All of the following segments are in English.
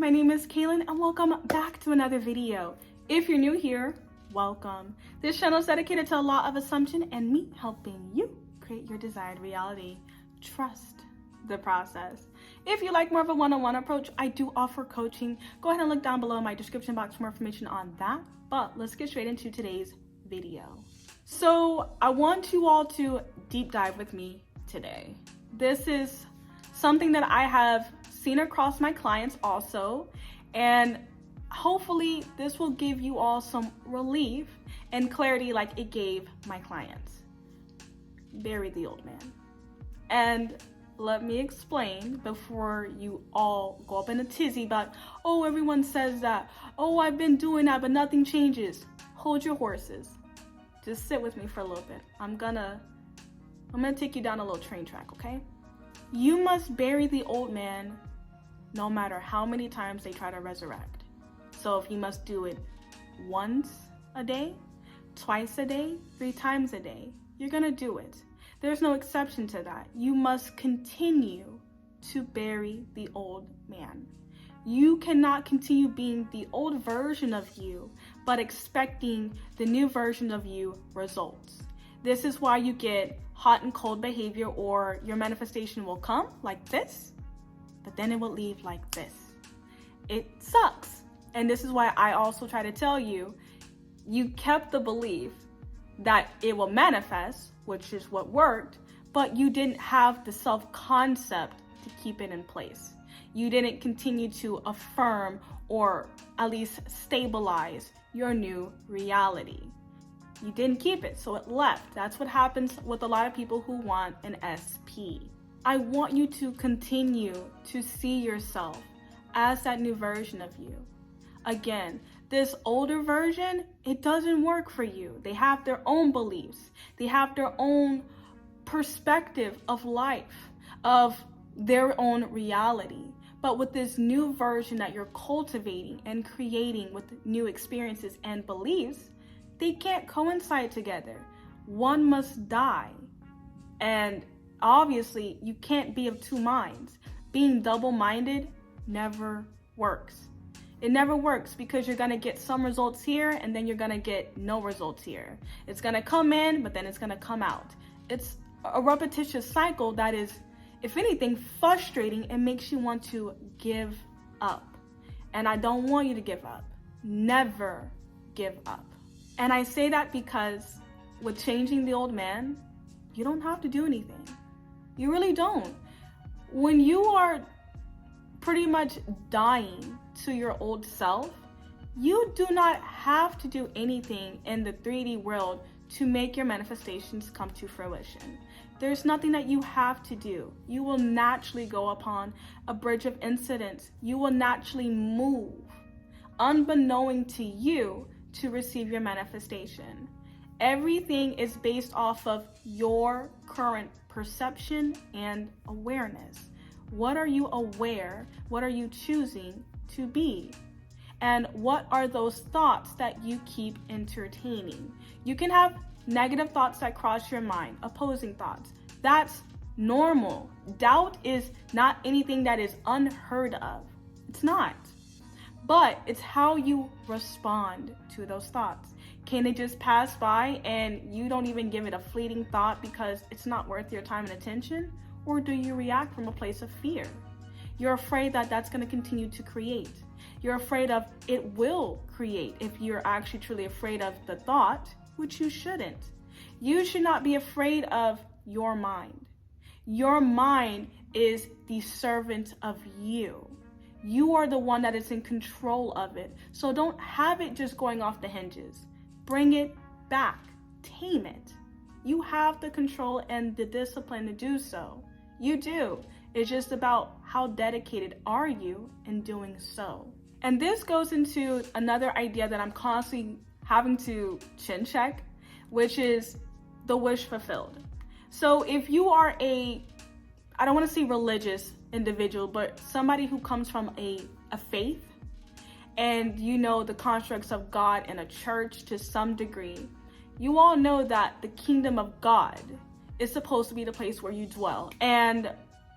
my name is Kaylin and welcome back to another video. If you're new here, welcome. This channel is dedicated to a law of assumption and me helping you create your desired reality. Trust the process. If you like more of a one-on-one approach, I do offer coaching. Go ahead and look down below in my description box for more information on that. But let's get straight into today's video. So I want you all to deep dive with me today. This is something that I have seen across my clients also, and hopefully this will give you all some relief and clarity like it gave my clients. Bury the old man. And let me explain before you all go up in a tizzy about, oh, everyone says that, oh, I've been doing that, but nothing changes. Hold your horses. Just sit with me for a little bit. I'm gonna take you down a little train track, okay? You must bury the old man no matter how many times they try to resurrect. So if you must do it once a day, twice a day, 3 times a day, you're gonna do it. There's no exception to that. You must continue to bury the old man. You cannot continue being the old version of you, but expecting the new version of you results. This is why you get hot and cold behavior, or your manifestation will come like this, but then it will leave like this. It sucks. And this is why I also try to tell you, you kept the belief that it will manifest, which is what worked, but you didn't have the self-concept to keep it in place. You didn't continue to affirm or at least stabilize your new reality. You didn't keep it, so it left. That's what happens with a lot of people who want an SP. I want you to continue to see yourself as that new version of you. Again, this older version, it doesn't work for you. They have their own beliefs. They have their own perspective of life, of their own reality. But with this new version that you're cultivating and creating with new experiences and beliefs, they can't coincide together. One must die. And obviously, you can't be of two minds. Being double-minded never works. It never works because you're gonna get some results here and then you're gonna get no results here. It's gonna come in, but then it's gonna come out. It's a repetitious cycle that is, if anything, frustrating and makes you want to give up. And I don't want you to give up. Never give up. And I say that because with changing the old man, you don't have to do anything. You really don't. When you are pretty much dying to your old self, you do not have to do anything in the 3D world to make your manifestations come to fruition. There's nothing that you have to do. You will naturally go upon a bridge of incidents. You will naturally move, unbeknown to you, to receive your manifestation. Everything is based off of your current perception and awareness. What are you aware? What are you choosing to be? And what are those thoughts that you keep entertaining? You can have negative thoughts that cross your mind, opposing thoughts. That's normal. Doubt is not anything that is unheard of. It's not. But it's how you respond to those thoughts. Can it just pass by and you don't even give it a fleeting thought because it's not worth your time and attention? Or do you react from a place of fear? You're afraid that that's going to continue to create. You're afraid of it will create if you're actually truly afraid of the thought, which you shouldn't. You should not be afraid of your mind. Your mind is the servant of you. You are the one that is in control of it. So don't have it just going off the hinges. Bring it back. Tame it. You have the control and the discipline to do so. You do. It's just about how dedicated are you in doing so. And this goes into another idea that I'm constantly having to chin check, which is the wish fulfilled. So if you are I don't want to say religious individual, but somebody who comes from a faith, and you know the constructs of God and a church to some degree, you all know that the kingdom of God is supposed to be the place where you dwell. And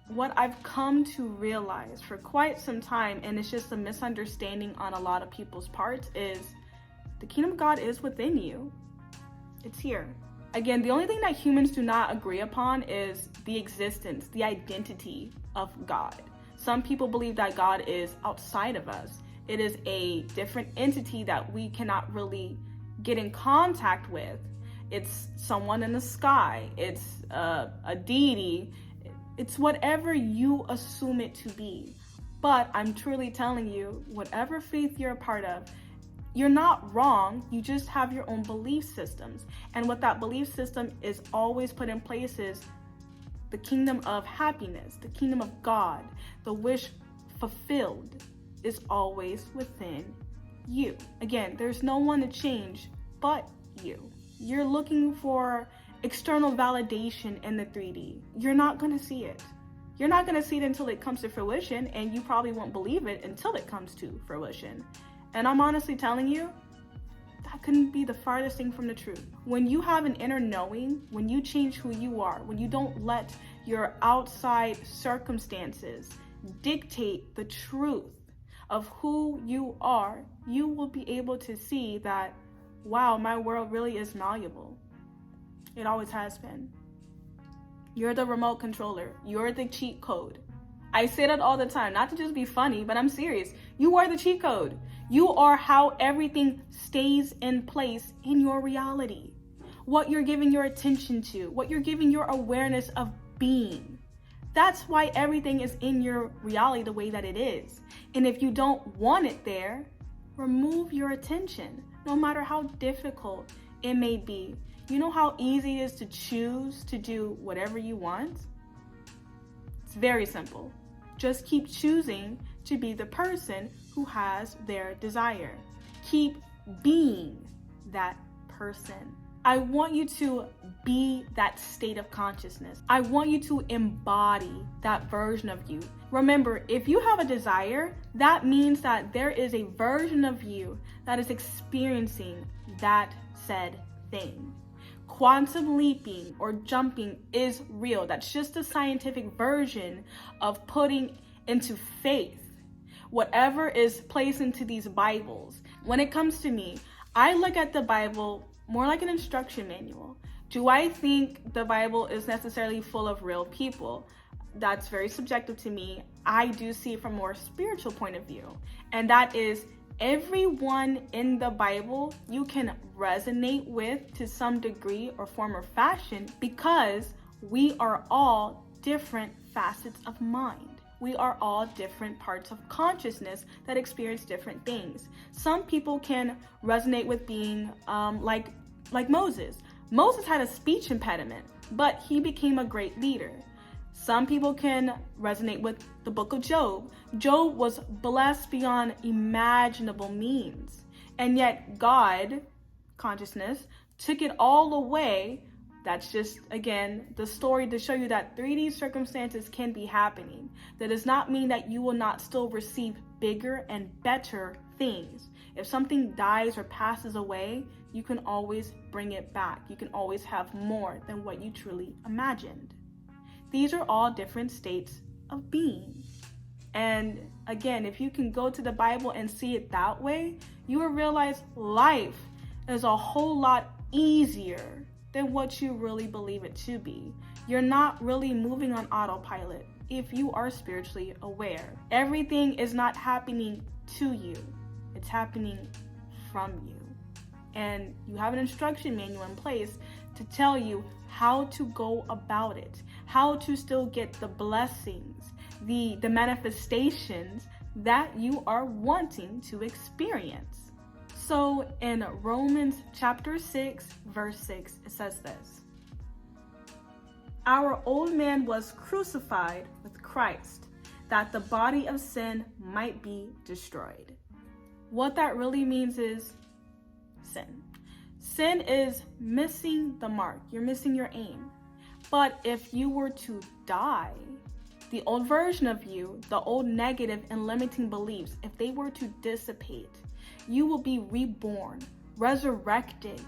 what I've come to realize for quite some time, and it's just a misunderstanding on a lot of people's parts, is the kingdom of God is within you. It's here. Again, the only thing that humans do not agree upon is the existence, the identity of God. Some people believe that God is outside of us. It is a different entity that we cannot really get in contact with. It's someone in the sky. It's a deity. It's whatever you assume it to be. But I'm truly telling you, whatever faith you're a part of, you're not wrong. You just have your own belief systems. And what that belief system is always put in place is the kingdom of happiness, the kingdom of God, the wish fulfilled is always within you. Again, there's no one to change but you. You're looking for external validation in the 3D. You're not going to see it. You're not going to see it until it comes to fruition, and you probably won't believe it until it comes to fruition. And I'm honestly telling you, that couldn't be the farthest thing from the truth. When you have an inner knowing, when you change who you are, when you don't let your outside circumstances dictate the truth of who you are, you will be able to see that, wow, my world really is malleable. It always has been. You're the remote controller. You're the cheat code. I say that all the time, not to just be funny, but I'm serious. You are the cheat code. You are how everything stays in place in your reality. What you're giving your attention to, what you're giving your awareness of being. That's why everything is in your reality the way that it is. And if you don't want it there, remove your attention, no matter how difficult it may be. You know how easy it is to choose to do whatever you want? It's very simple. Just keep choosing to be the person who has their desire. Keep being that person. I want you to be that state of consciousness. I want you to embody that version of you. Remember, if you have a desire, that means that there is a version of you that is experiencing that said thing. Quantum leaping or jumping is real. That's just a scientific version of putting into faith whatever is placed into these Bibles. When it comes to me, I look at the Bible more like an instruction manual. Do I think the Bible is necessarily full of real people? That's very subjective to me. I do see it from a more spiritual point of view. And that is, everyone in the Bible you can resonate with to some degree or form or fashion, because we are all different facets of mind. We are all different parts of consciousness that experience different things. Some people can resonate with being like Moses. Moses had a speech impediment, but he became a great leader. Some people can resonate with the book of Job. Job was blessed beyond imaginable means, and yet God, consciousness, took it all away. That's just, again, the story to show you that 3D circumstances can be happening. That does not mean that you will not still receive bigger and better things. If something dies or passes away, you can always bring it back. You can always have more than what you truly imagined. These are all different states of being. And again, if you can go to the Bible and see it that way, you will realize life is a whole lot easier than what you really believe it to be. You're not really moving on autopilot if you are spiritually aware. Everything is not happening to you. It's happening from you. And you have an instruction manual in place to tell you how to go about it, how to still get the blessings, the manifestations that you are wanting to experience. So in Romans chapter 6, verse 6, it says this: "Our old man was crucified with Christ, that the body of sin might be destroyed." What that really means is sin. Sin is missing the mark. You're missing your aim. But if you were to die, the old version of you, the old negative and limiting beliefs, if they were to dissipate, you will be reborn, resurrected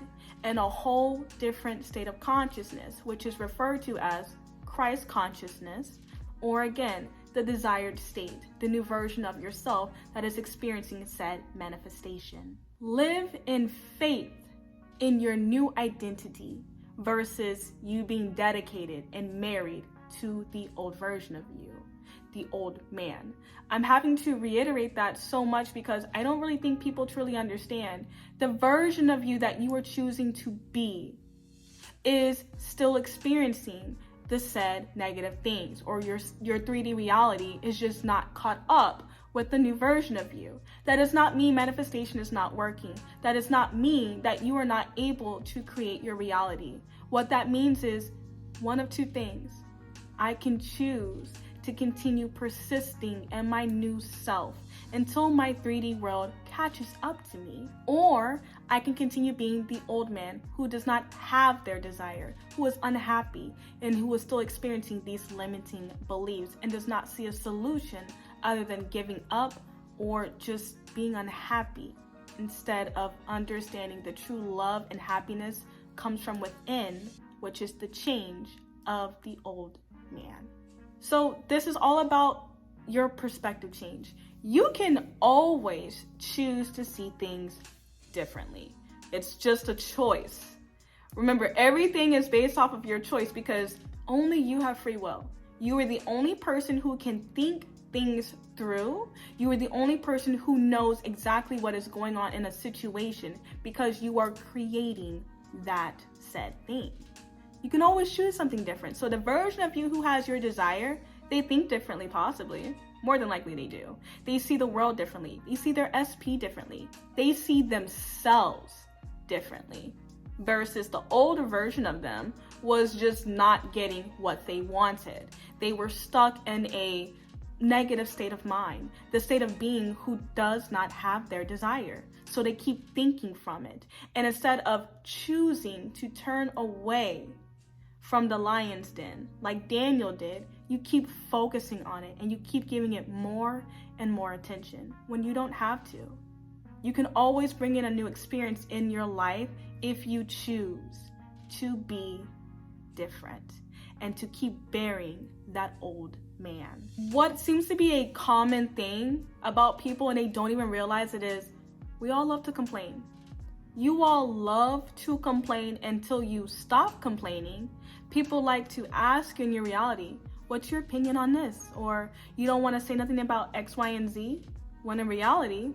in a whole different state of consciousness, which is referred to as Christ consciousness or again, the desired state, the new version of yourself that is experiencing said manifestation. Live in faith in your new identity versus you being dedicated and married to the old version of you, the old man. I'm having to reiterate that so much because I don't really think people truly understand the version of you that you are choosing to be is still experiencing the said negative things, or your 3D reality is just not caught up with the new version of you. That does not mean manifestation is not working. That does not mean that you are not able to create your reality. What that means is one of two things. I can choose to continue persisting in my new self until my 3D world catches up to me, or I can continue being the old man who does not have their desire, who is unhappy, and who is still experiencing these limiting beliefs and does not see a solution other than giving up or just being unhappy, instead of understanding the true love and happiness comes from within, which is the change of the old man. So this is all about your perspective change. You can always choose to see things differently. It's just a choice. Remember, everything is based off of your choice because only you have free will. You are the only person who can think things through. You are the only person who knows exactly what is going on in a situation because you are creating that said thing. You can always choose something different. So the version of you who has your desire, they think differently, possibly. More than likely they do. They see the world differently. They see their SP differently. They see themselves differently. Versus the older version of them was just not getting what they wanted. They were stuck in a negative state of mind, the state of being who does not have their desire. So they keep thinking from it. And instead of choosing to turn away from the lion's den, like Daniel did, you keep focusing on it and you keep giving it more and more attention when you don't have to. You can always bring in a new experience in your life if you choose to be different and to keep bearing that old man. What seems to be a common thing about people, and they don't even realize it, is we all love to complain. You all love to complain until you stop complaining. People like to ask in your reality, what's your opinion on this? Or you don't want to say nothing about X, Y, and Z. When in reality,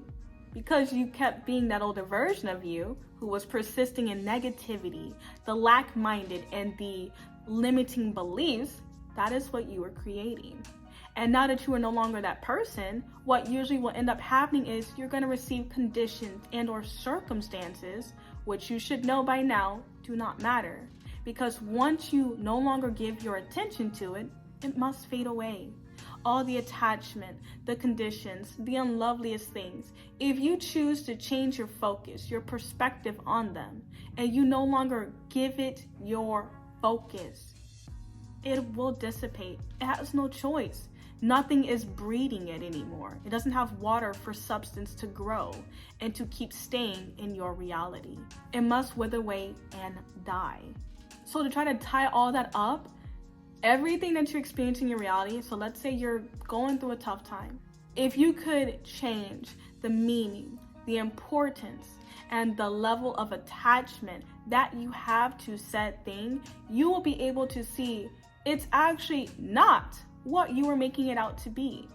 because you kept being that older version of you who was persisting in negativity, the lack-minded, and the limiting beliefs, that is what you were creating. And now that you are no longer that person, what usually will end up happening is you're going to receive conditions and or circumstances, which you should know by now, do not matter. Because once you no longer give your attention to it, it must fade away. All the attachment, the conditions, the unloveliest things, if you choose to change your focus, your perspective on them, and you no longer give it your focus, it will dissipate. It has no choice. Nothing is breeding it anymore. It doesn't have water for substance to grow and to keep staying in your reality. It must wither away and die. So to try to tie all that up, everything that you're experiencing in your reality, so let's say you're going through a tough time. If you could change the meaning, the importance, and the level of attachment that you have to said thing, you will be able to see it's actually not what you were making it out to be.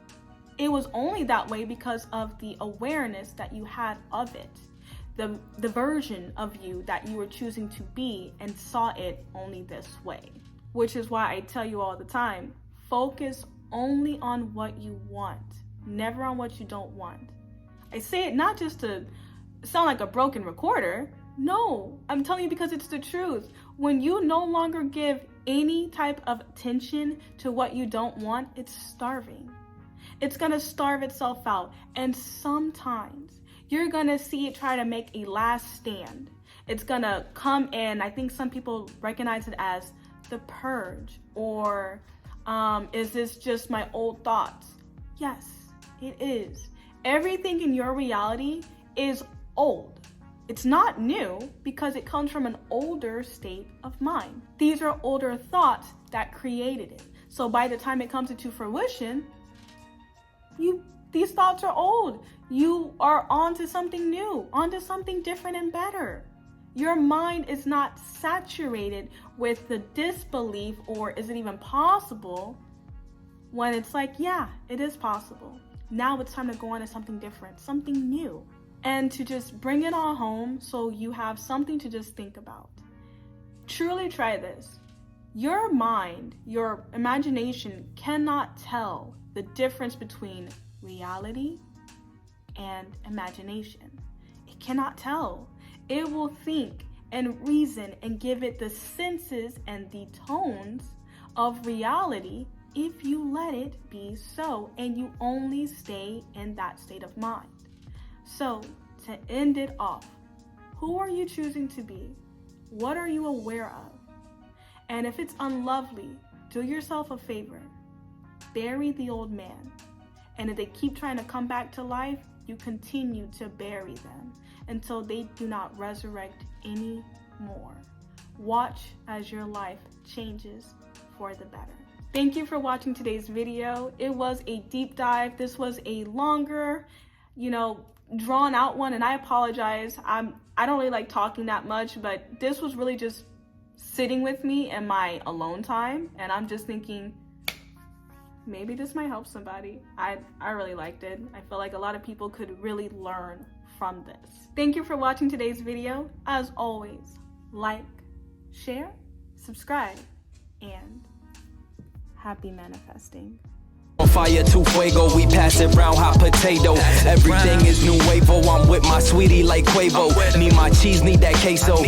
It was only that way because of the awareness that you had of it. The version of you that you were choosing to be and saw it only this way. Which is why I tell you all the time, focus only on what you want, never on what you don't want. I say it not just to sound like a broken recorder. No, I'm telling you because it's the truth. When you no longer give any type of attention to what you don't want, it's starving. It's gonna starve itself out. And sometimes you're gonna see it try to make a last stand. It's gonna come in, I think some people recognize it as the purge, or is this just my old thoughts? Yes, it is. Everything in your reality is old. It's not new because it comes from an older state of mind. These are older thoughts that created it. So by the time it comes into fruition, these thoughts are old. You are onto something new, onto something different and better. Your mind is not saturated with the disbelief, or is it even possible, when it's like, yeah, it is possible. Now it's time to go on to something different, something new, and to just bring it all home so you have something to just think about. Truly try this. Your mind, your imagination cannot tell the difference between reality and imagination. It cannot tell. It will think and reason and give it the senses and the tones of reality if you let it be so, and you only stay in that state of mind. So, to end it off, who are you choosing to be? What are you aware of? And if it's unlovely, do yourself a favor. Bury the old man. And if they keep trying to come back to life, you continue to bury them until they do not resurrect anymore. Watch as your life changes for the better. Thank you for watching today's video. It was a deep dive. This was a longer, drawn out one, and I apologize. I don't really like talking that much, but this was really just sitting with me in my alone time, and I'm just thinking, maybe this might help somebody. I really liked it. I feel like a lot of people could really learn from this. Thank you for watching today's video. As always, like, share, subscribe, and happy manifesting. On fire to fuego, we pass it round hot potato. Everything is new wavo. I'm with my sweetie like Quavo. Need my cheese, need that queso.